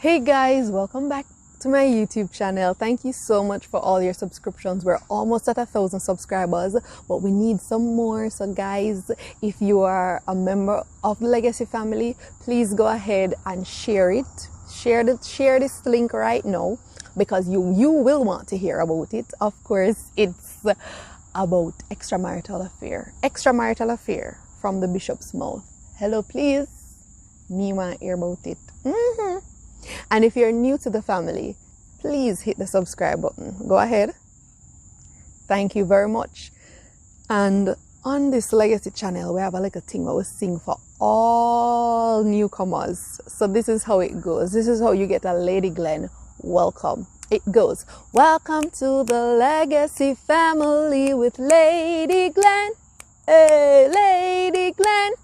Hey guys, welcome back to my YouTube channel. Thank you so much for all your subscriptions. We're almost at 1,000 subscribers, but we need some more. So guys, if you are a member of the Legacy family, please go ahead and share it. Share this link right now because you will want to hear about it. Of course, it's about extramarital affair. Extramarital affair from the bishop's mouth. Hello, please. Me want to hear about it. And if you're new to the family, please hit the subscribe button. Go ahead. Thank you very much. And on this Legacy channel, we have a little thing where we sing for all newcomers. So this is how it goes. This is how you get a Lady Glene welcome. It goes, welcome to the Legacy family with Lady Glene. Hey, Lady Glene.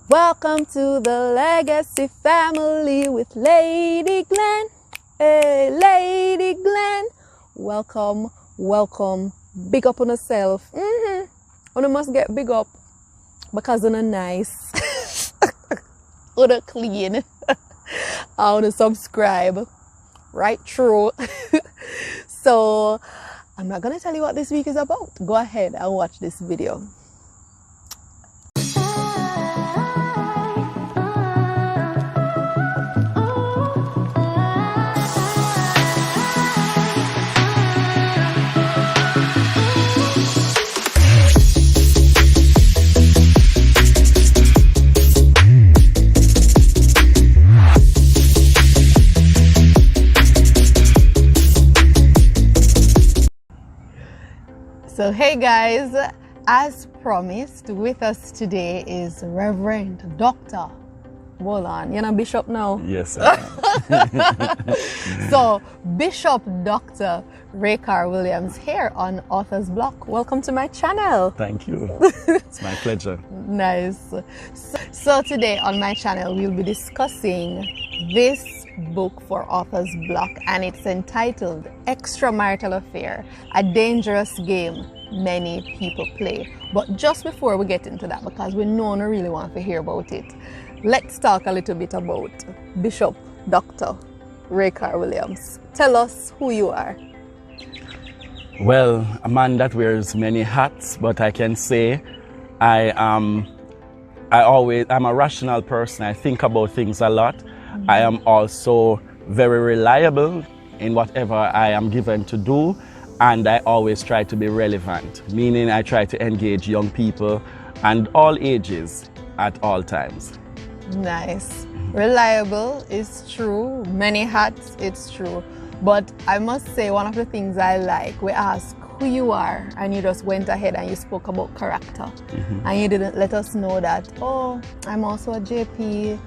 Welcome to the Legacy family with Lady Glene. Hey, Lady Glene. Welcome, welcome. Big up on yourself. You must get big up because you're nice. You're clean. I want to subscribe. Right through. So, I'm not going to tell you what this week is about. Go ahead and watch this video. So hey guys, as promised, with us today is Reverend Dr. Hold on, you're not Bishop now? Yes, sir. So Bishop Dr. Raykar Williams here on Author's Block. Welcome to my channel. Thank you. It's my pleasure. Nice. So today on my channel we'll be discussing this book for Author's Block, and it's entitled Extramarital Affair, a dangerous game many people play. But just before we get into that, because we know you really want to hear about it, let's talk a little bit about Bishop Dr. Raykar Williams. Tell us who you are. Well, a man that wears many hats, but I can say I'm a rational person. I think about things a lot. I am also very reliable in whatever I am given to do, and I always try to be relevant, meaning I try to engage young people and all ages at all times. Nice. Reliable is true. Many hats, it's true. But I must say, one of the things I like, we ask who you are, and you just went ahead and you spoke about character. And you didn't let us know that, oh, I'm also a JP,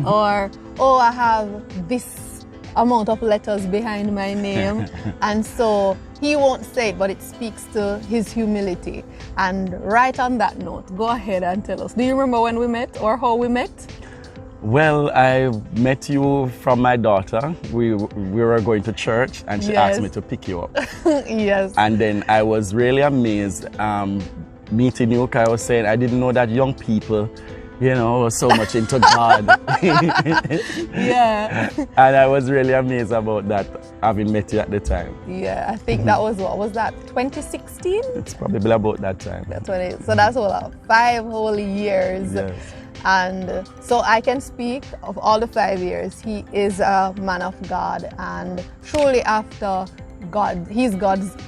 or, oh, I have this amount of letters behind my name. And so he won't say it, but it speaks to his humility. And right on that note, go ahead and tell us. Do you remember when we met or how we met? Well, I met you from my daughter. We were going to church and she asked me to pick you up. Yes. And then I was really amazed meeting you, because I was saying I didn't know that young people, you know, were so much into God. Yeah. And I was really amazed about that, having met you at the time. Yeah, I think that was, what was that, 2016? It's probably about that time. That's what it is. So that's all 5 whole years. Yes. And so I can speak of all the 5 years. He is a man of God, and truly after God, he's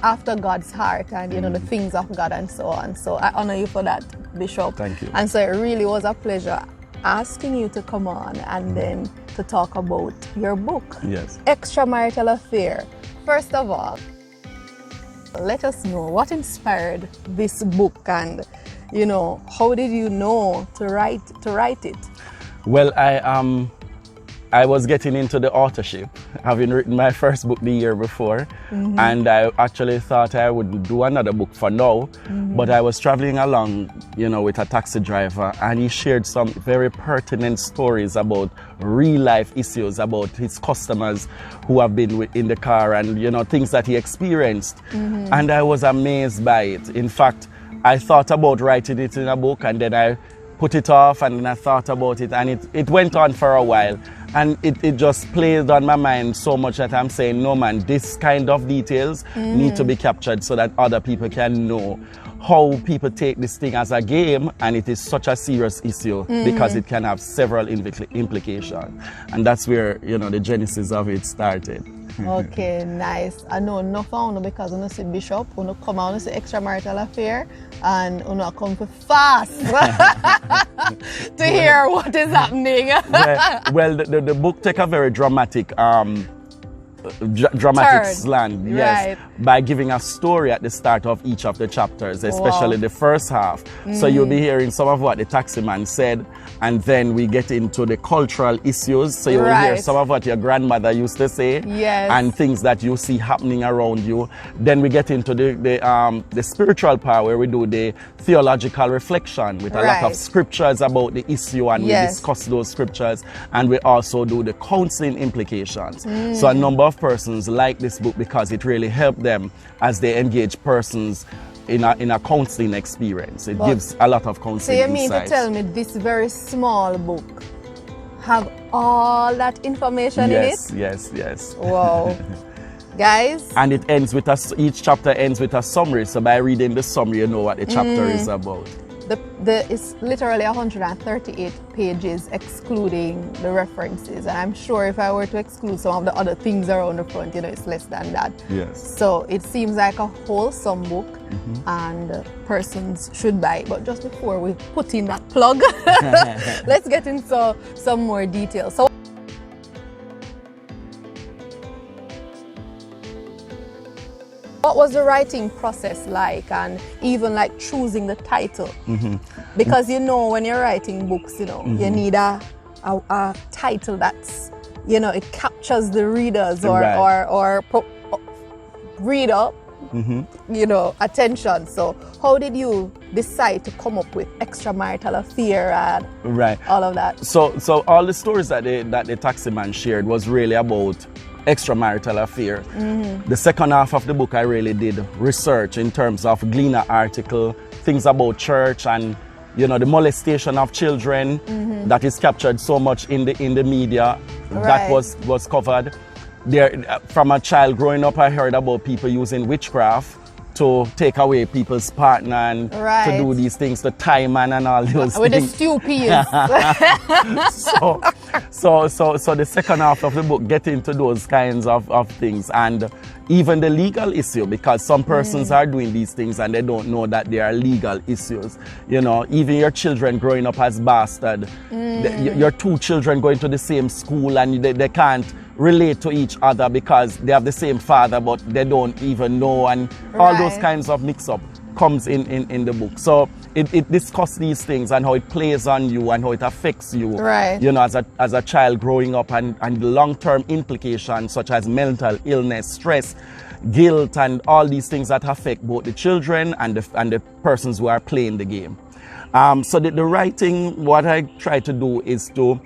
after God's heart, and you know, the things of God and so on. So I honor you for that, Bishop. Thank you. And so it really was a pleasure asking you to come on and then to talk about your book, Yes. Extramarital Affair. First of all, let us know what inspired this book, and you know, how did you know to write it? Well, I was getting into the authorship, having written my first book the year before, and I actually thought I would do another book for now, but I was traveling along, you know, with a taxi driver, and he shared some very pertinent stories about real life issues, about his customers who have been in the car, and you know, things that he experienced, and I was amazed by it. In fact, I thought about writing it in a book, and then I put it off, and then I thought about it, and it went on for a while. And it just played on my mind so much that I'm saying, no man, this kind of details need to be captured so that other people can know how people take this thing as a game, and it is such a serious issue because it can have several implications. And that's where, the genesis of it started. Okay, nice. I know enough of because when you see Bishop, when you come out and see Extramarital Affair, and when you come for fast to hear what is happening. well, the book take a very dramatic slant, yes, by giving a story at the start of each of the chapters, especially the first half. So you'll be hearing some of what the taximan said, and then we get into the cultural issues. So you will hear some of what your grandmother used to say, and things that you see happening around you. Then we get into the spiritual part, where we do the theological reflection with a lot of scriptures about the issue, and we discuss those scriptures, and we also do the counseling implications. So a number of persons like this book because it really helped them as they engage persons in a counseling experience. It gives a lot of counseling insights. So you mean insights. to tell me this very small book have all that information in it? Yes. Wow. Guys. And it ends with each chapter ends with a summary. So by reading the summary, you know what the chapter is about. It's literally 138 pages excluding the references, and I'm sure if I were to exclude some of the other things around the front, it's less than that. Yes. So it seems like a wholesome book, and persons should buy it. But just before we put in that plug, let's get into some more details. So what was the writing process like, and even like choosing the title? Because when you're writing books, you need a title that's, it captures the readers or reader, attention. So how did you decide to come up with Extramarital Affair and all of that? So all the stories that the taximan shared was really about extramarital affair. The second half of the book, I really did research in terms of Glene article, things about church, and the molestation of children that is captured so much in the media. That was covered. There, from a child growing up, I heard about people using witchcraft to take away people's partner and to do these things, to tie man and all those with things. With the So the second half of the book get into those kinds of things, and even the legal issue, because some persons are doing these things and they don't know that they are legal issues. Even your children growing up as bastard, your two children going to the same school and they can't relate to each other because they have the same father but they don't even know, and all those kinds of mix-up comes in the book. So it discusses these things and how it plays on you and how it affects you, as a child growing up, and the long-term implications such as mental illness, stress, guilt, and all these things that affect both the children and the persons who are playing the game. So the writing, what I try to do is to,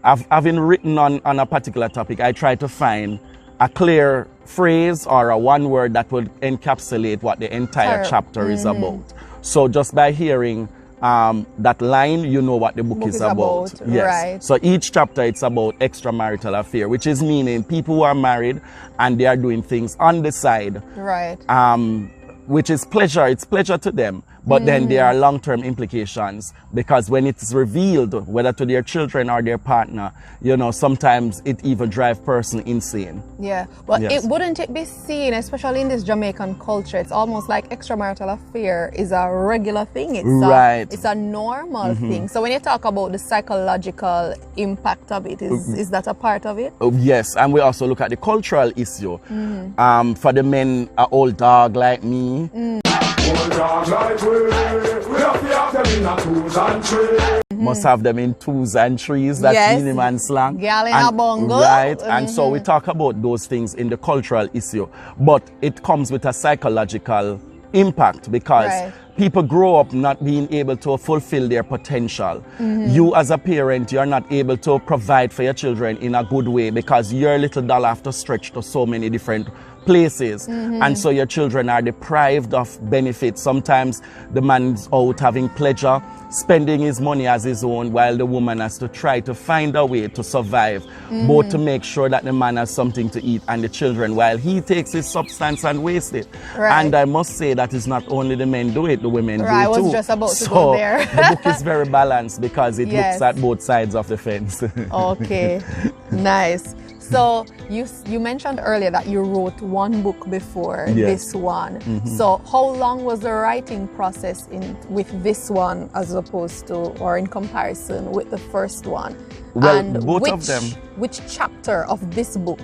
having written on a particular topic, I try to find a clear phrase or a one word that would encapsulate what the entire chapter is about. So just by hearing that line, you know what the book is about. Yes. So each chapter, it's about extramarital affair, which is meaning people who are married and they are doing things on the side. Which is pleasure. It's pleasure to them. But then there are long-term implications, because when it's revealed, whether to their children or their partner, sometimes it even drives person insane. Yeah, but wouldn't it be seen, especially in this Jamaican culture, it's almost like extramarital affair is a regular thing. It's a normal thing. So when you talk about the psychological impact of it, is that a part of it? Yes, and we also look at the cultural issue. For the men, an old dog like me, must have them in twos and threes. That's minimum slang. Girl in a bongo. And so we talk about those things in the cultural issue, but it comes with a psychological impact, because people grow up not being able to fulfill their potential. You as a parent, you're not able to provide for your children in a good way because your little dollar have to stretch to so many different places, and so your children are deprived of benefits. Sometimes the man's out having pleasure, spending his money as his own, while the woman has to try to find a way to survive, both to make sure that the man has something to eat and the children, while he takes his substance and wastes it. And I must say that it's not only the men do it, the women do it too. I was just about to go there. The book is very balanced because it looks at both sides of the fence. Okay, nice. So you mentioned earlier that you wrote one book before this one. So how long was the writing process with this one as opposed to, or in comparison with the first one? Well, and both of them. Which chapter of this book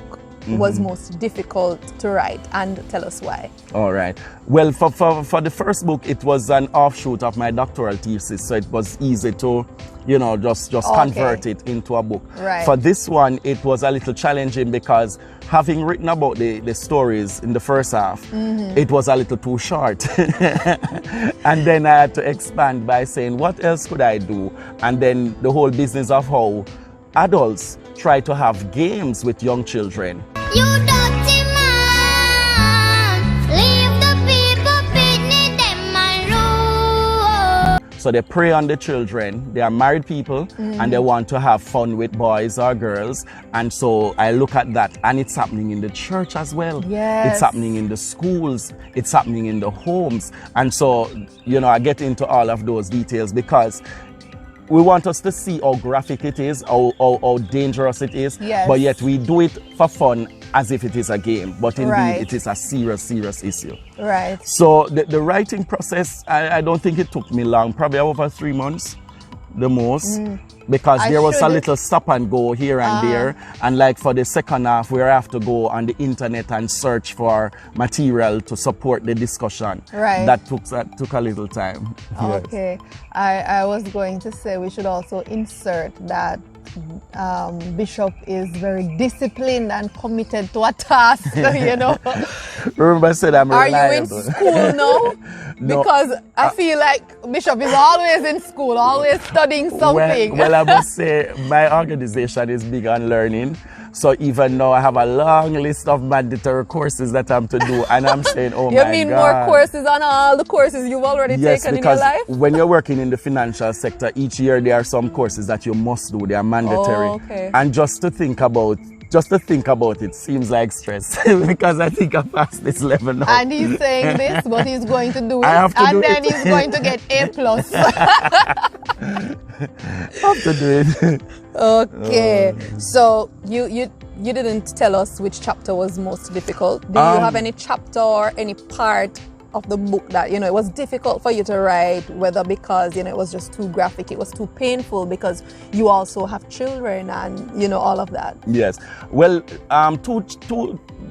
was most difficult to write, and tell us why? All right. Well, for the first book, it was an offshoot of my doctoral thesis, so it was easy to, just convert it into a book. Right. For this one, it was a little challenging because having written about the stories in the first half, it was a little too short. And then I had to expand by saying, what else could I do? And then the whole business of how adults try to have games with young children. You dirty man, leave the people picnic them and rule. So they prey on the children. They are married people and they want to have fun with boys or girls. And so I look at that, and it's happening in the church as well. Yes. It's happening in the schools. It's happening in the homes. And so, I get into all of those details because we want us to see how graphic it is, how dangerous it is, but yet we do it for fun as if it is a game. But indeed, it is a serious, serious issue. Right. So the writing process, I don't think it took me long, probably over 3 months, the most, because there was a little stop and go here and there. And like for the second half, we have to go on the internet and search for material to support the discussion. Right. That took a little time. Okay. I was going to say we should also insert that Bishop is very disciplined and committed to a task, Remember I said I'm reliable. Are you in school now? No. Because I feel like Bishop is always in school, always studying something. Well, I must say my organization is big on learning. So even now I have a long list of mandatory courses that I'm to do, and I'm saying, oh my God. You mean more courses on all the courses you've already taken in your life? When you're working in the financial sector, each year there are some courses that you must do. They are mandatory. Oh, okay. And just to think about it seems like stress because I think I passed this level now. And he's saying this, but he's going to do it. I have to do then it. He's going to get A+. Have to do it. Okay. So you didn't tell us which chapter was most difficult. Do you have any chapter or any part of the book that it was difficult for you to write, whether because it was just too graphic, it was too painful because you also have children and all of that? Yes. Well,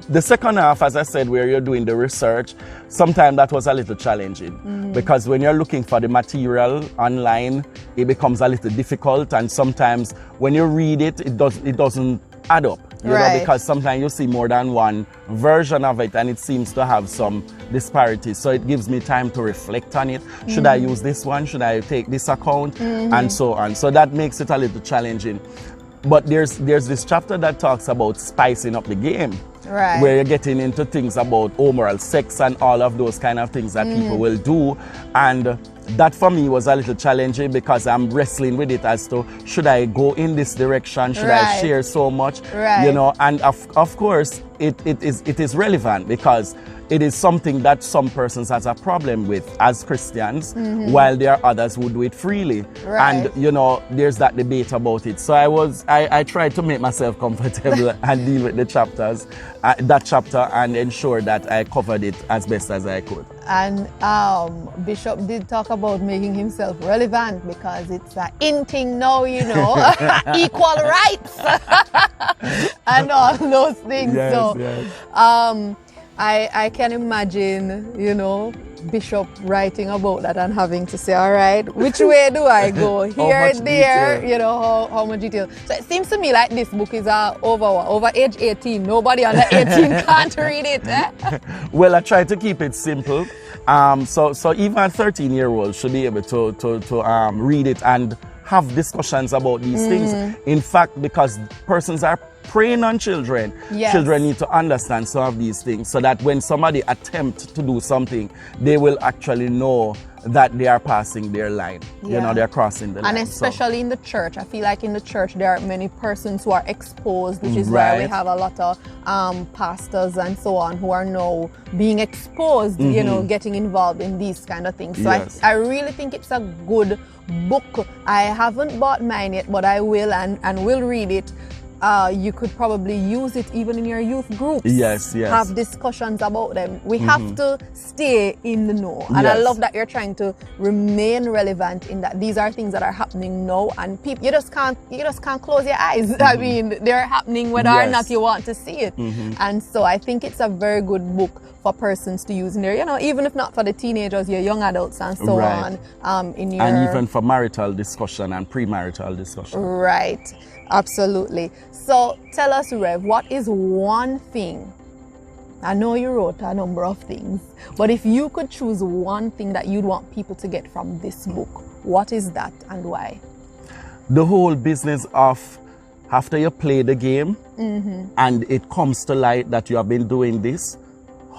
the second half, as I said, where you're doing the research, sometimes that was a little challenging because when you're looking for the material online, it becomes a little difficult, and sometimes when you read it, it doesn't add up. Because sometimes you see more than one version of it and it seems to have some disparities. So it gives me time to reflect on it. Should I use this one? Should I take this account? And so on. So that makes it a little challenging. But there's this chapter that talks about spicing up the game. Right. Where you're getting into things about oral sex and all of those kind of things that people will do. And that for me was a little challenging because I'm wrestling with it as to should I go in this direction? Should I share so much? And of course it is relevant because it is something that some persons has a problem with as Christians, while there are others who do it freely. And there's that debate about it. So I tried to make myself comfortable and deal with the chapters, that chapter, and ensure that I covered it as best as I could. And Bishop did talk about making himself relevant because it's an in thing now, equal rights and all those things. I can imagine, Bishop writing about that and having to say, all right, which way do I go? Here, there, how much detail. So it seems to me like this book is over age 18. Nobody under 18 can't read it. Well, I try to keep it simple. So even a 13-year-old should be able to read it and have discussions about these things. In fact, because persons are preying on children, Yes. children need to understand some of these things so that when somebody attempts to do something, they will actually know that they are passing their line. You Yeah. know, they're crossing the line. And So- especially in the church, I feel like in the church there are many persons who are exposed, which is why we Right. have a lot of pastors and so on who are now being exposed, you know, getting involved in these kind of things. So Yes. I really think it's a good book. I haven't bought mine yet, but I will and will read it. You could probably use it even in your youth groups. Yes, yes. Have discussions about them. We have to stay in the know. And I Yes. love that you're trying to remain relevant in that these are things that are happening now and people you just can't close your eyes. I mean, they're happening whether or Yes. not you want to see it. And so I think it's a very good book for persons to use in there, you know, even if not for the teenagers, your young adults and so Right. on. In your and even for marital discussion and premarital discussion. Right, absolutely. So tell us, Rev, what is one thing? I know you wrote a number of things, but if you could choose one thing that you'd want people to get from this book, what is that and why? The whole business of after you play the game and it comes to light that you have been doing this,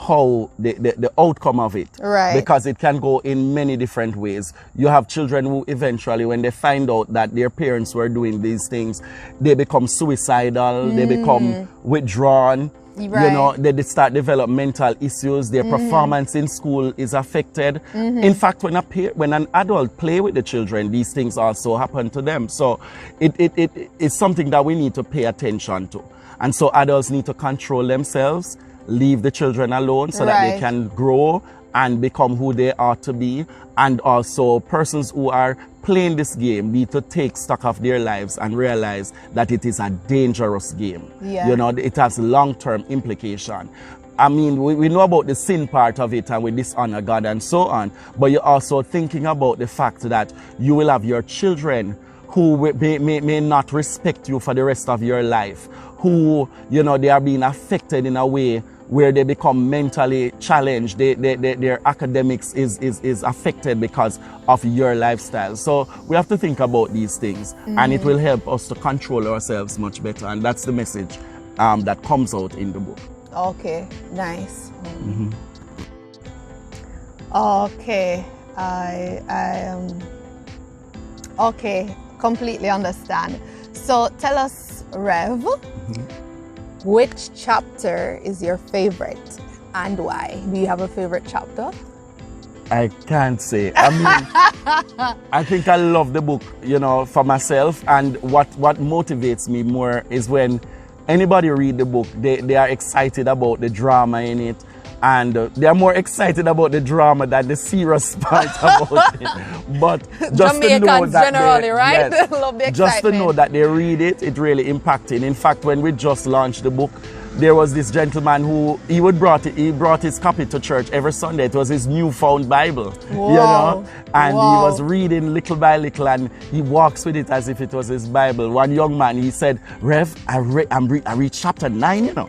how the outcome of it. Right. Because it can go in many different ways. You have children who eventually, when they find out that their parents were doing these things, they become suicidal, they become withdrawn. Right. You know, they start develop mental issues. Their performance in school is affected. In fact, when an adult play with the children, these things also happen to them. So it's something that we need to pay attention to. And so adults need to control themselves, leave the children alone so that they Right. can grow and become who they are to be. And also persons who are playing this game need to take stock of their lives and realize that it is a dangerous game. Yeah. You know, it has long-term implication. I mean, we know about the sin part of it and we dishonor God and so on, but you're also thinking about the fact that you will have your children who may not respect you for the rest of your life, who, you know, they are being affected in a way where they become mentally challenged. Their academics is affected because of your lifestyle. So we have to think about these things and it will help us to control ourselves much better. And that's the message that comes out in the book. Okay, nice. Okay, okay, completely understand. So tell us, Rev, which chapter is your favorite and why? Do you have a favorite chapter? I can't say. I mean, I think I love the book, you know, for myself. And what motivates me more is when anybody read the book, they are excited about the drama in it. And they are more excited about the drama than the serious part about it. But just to know Jamaicans that generally, they, right? yes, Love the just to know excitement. that they read it, it really impacting. In fact, when we just launched the book, there was this gentleman who he brought his copy to church every Sunday. It was his newfound Bible, you know, and he Wow. was reading little by little, and he walks with it as if it was his Bible. One young man, he said, "Rev, I read chapter 9, you know,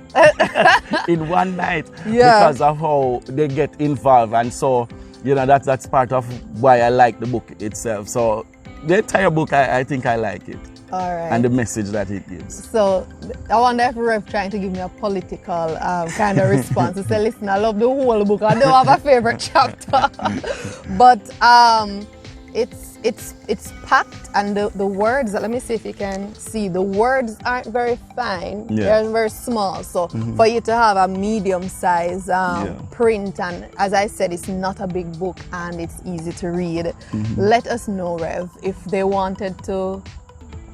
in one night," Yeah. because of how they get involved, and so, you know, that's part of why I like the book itself. So the entire book, I think I like it. All right. And the message that it gives. So I wonder if Rev trying to give me a political kind of response. To say, listen, I love the whole book. I don't have a favorite chapter, but it's packed, and the words. Let me see if you can see. The words aren't very fine. Yeah. They're very small. So for you to have a medium size print, and as I said, it's not a big book and it's easy to read. Let us know, Rev, if they wanted to.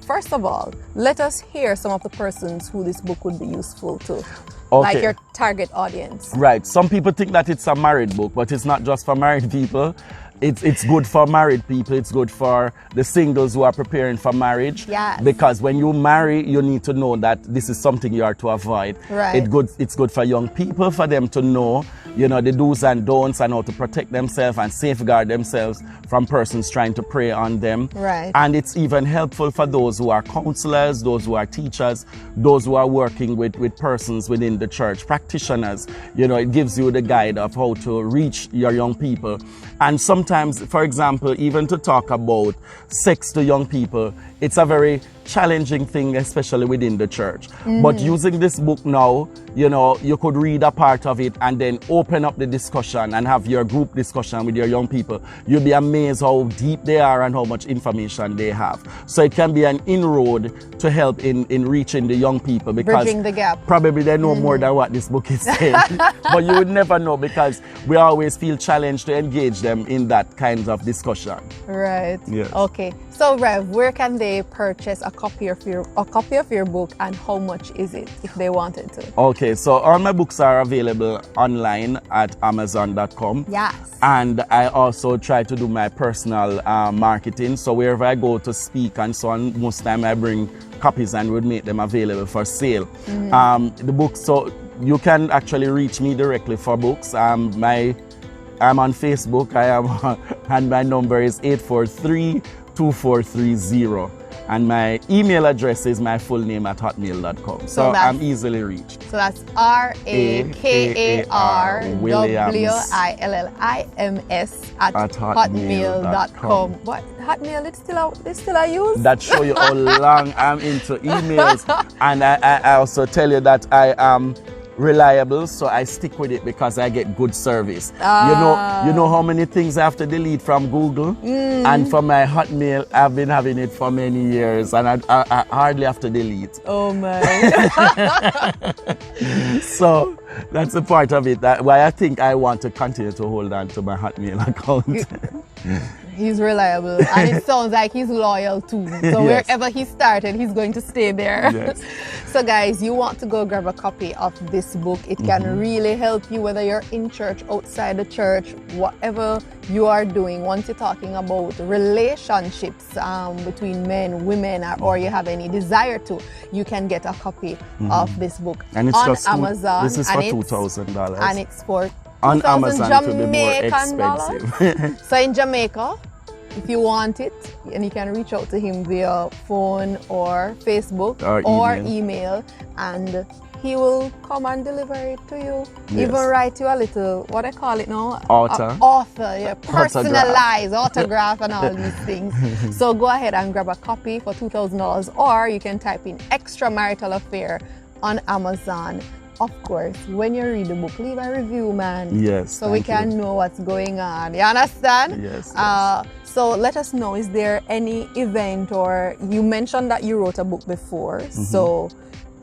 First of all, let us hear some of the persons who this book would be useful to, like your target audience. Right. Some people think that it's a married book, but it's not just for married people. It's good for married people. It's good for the singles who are preparing for marriage. Yes. Because when you marry, you need to know that this is something you are to avoid. Right. It's good for young people, for them to know, you know, the do's and don'ts and how to protect themselves and safeguard themselves from persons trying to prey on them. Right. And it's even helpful for those who are counselors, those who are teachers, those who are working with persons within the church, practitioners. You know, it gives you the guide of how to reach your young people. And sometimes, for example, even to talk about sex to young people, it's a very challenging thing, especially within the church. But using this book now, you know, you could read a part of it and then open up the discussion and have your group discussion with your young people. You'll be amazed how deep they are and how much information they have. So it can be an inroad to help in reaching the young people, because Bridging the gap. probably they know more than what this book is saying. But you would never know, because we always feel challenged to engage them in that kind of discussion. Right. Yes. Okay. So Rev, where can they purchase a copy of your book, and how much is it if they wanted to? Okay, so all my books are available online at Amazon.com. Yes. And I also try to do my personal marketing. So wherever I go to speak and so on, most time I bring copies and would make them available for sale. The books, so you can actually reach me directly for books. I'm on Facebook. And my number is 843-2430. And my email address is my full name at hotmail.com. So I'm easily reached. So that's RAKARWILLIMS at hotmail.com. What? Hotmail, it's still a use? That show you how long I'm into emails. And I also tell you that I am reliable, so I stick with it because I get good service. You know how many things I have to delete from Google, and from my Hotmail I've been having it for many years, and I hardly have to delete. Oh my. So that's a part of it, that why I think I want to continue to hold on to my Hotmail account. He's reliable, and it sounds like he's loyal too. So wherever he started, he's going to stay there. Yes. So guys, you want to go grab a copy of this book. It can really help you, whether you're in church, outside the church, whatever you are doing. Once you're talking about relationships between men, women, or you have any desire to, you can get a copy of this book and it's on just Amazon. This is for $2,000. And it's for on Amazon to be more Jamaican expensive. So in Jamaica, if you want it, and you can reach out to him via phone or Facebook or email, and he will come and deliver it to you. Yes. Even write you a little, what I call it now? Author, yeah, personalized autograph and all these things. So go ahead and grab a copy for $2,000, or you can type in Extramarital Affair on Amazon. Of course, when you read the book, leave a review, man. Yes. So we can know what's going on. You understand? Yes. So let us know, is there any event, or you mentioned that you wrote a book before, so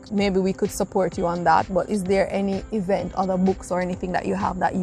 maybe we could support you on that, but is there any event, other books or anything that you have that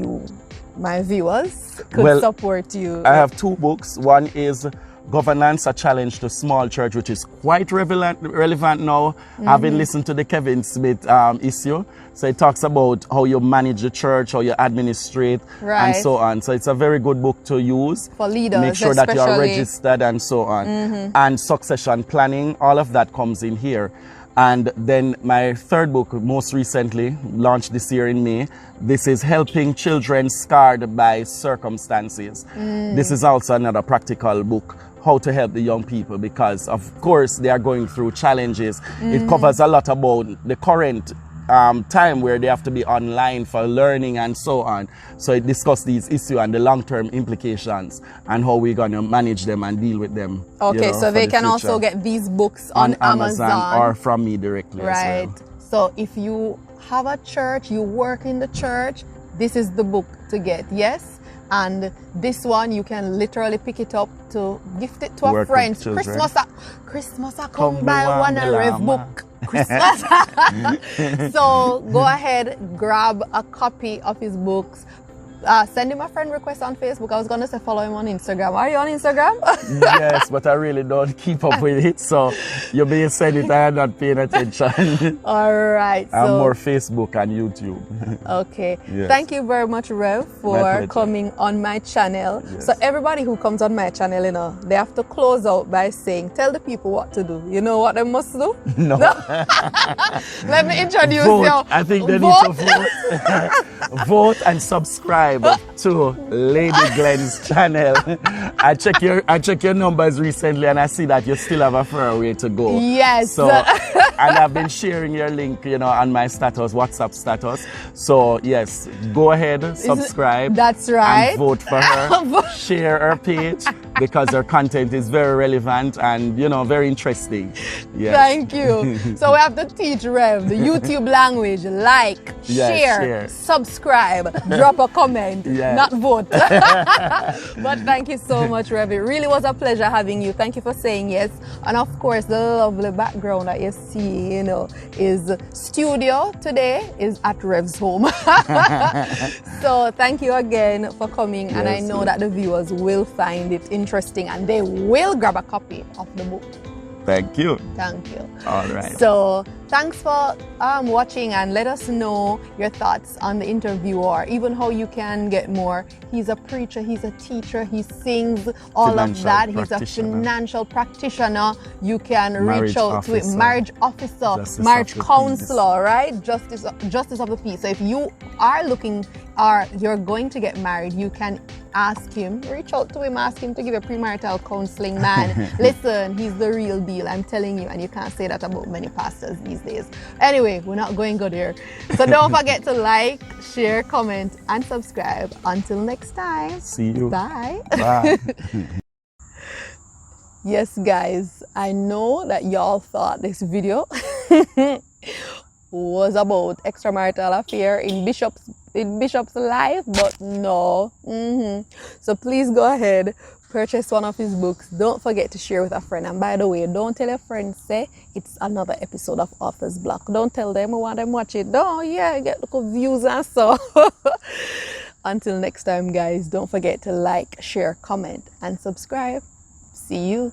my viewers could support you? I have two books. One is Governance, a Challenge to Small Church, which is quite relevant now, having listened to the Kevin Smith issue. So it talks about how you manage the church, how you administrate, and so on. So it's a very good book to use. For leaders, make sure that you are registered and so on. And succession planning, all of that comes in here. And then my third book, most recently, launched this year in May. This is Helping Children Scarred by Circumstances. This is also another practical book, how to help the young people, because of course they are going through challenges. It covers a lot about the current time where they have to be online for learning and so on. So it discusses these issues and the long-term implications and how we're going to manage them and deal with them. Okay, so they can also get these books on Amazon or from me directly. Right. As well. So if you have a church, you work in the church, this is the book to get. Yes. And this one, you can literally pick it up to gift it to a friend. Christmas come by one Rev book. Christmas. So go ahead, grab a copy of his books. Send him a friend request on Facebook. I was gonna say follow him on Instagram. Are you on Instagram? Yes, but I really don't keep up with it. So you're being said it, I am not paying attention. All right. I'm So, more Facebook and YouTube. okay. Yes. Thank you very much, Rev, My for pleasure. coming on my channel. Yes. So everybody who comes on my channel, they have to close out by saying, tell the people what to do. You know what they must do? No. Let me introduce Vote. you. I think they Vote. need to vote. Vote and subscribe to Lady Glene's channel. I check your numbers recently and I see that you still have a fair way to go. Yes. So and I've been sharing your link, on my status, WhatsApp status. So yes, go ahead, subscribe. That's right. And vote for her. Share her page because her content is very relevant and very interesting. Yes. Thank you. So we have to teach Rev the YouTube language. Like, Yes, share, subscribe, drop a comment, Yes. not vote. But thank you so much, Rev. It really was a pleasure having you. Thank you for saying yes. And of course, the lovely background that you see, is studio today is at Rev's home. So thank you again for coming. And I Yes, know yes. that the viewers will find it interesting and they will grab a copy of the book. Thank you. Thank you. All right. So thanks for watching, and let us know your thoughts on the interview or even how you can get more. He's a preacher, he's a teacher, he sings, all of Financial that. He's a practitioner. financial practitioner. You can Marriage reach out to it. officer. Marriage officer, Justice marriage of the counselor, right? Justice of the peace. So if you are looking or you're going to get married, you can ask him, reach out to him, ask him to give you premarital counseling, man. Listen, he's the real deal, I'm telling you, and you can't say that about many pastors these days. Anyway, we're not going good here. So don't forget to like, share, comment, and subscribe. Until next time. See you. Bye. Bye. Yes, guys, I know that y'all thought this video was about extramarital affair in Bishop's life, but no. So please go ahead, purchase one of his books. Don't forget to share with a friend. And by the way, don't tell your friends, say it's another episode of Author's Block. Don't tell them, I want them to watch it. Get local views and so. Until next time, guys, don't forget to like, share, comment, and subscribe. See you.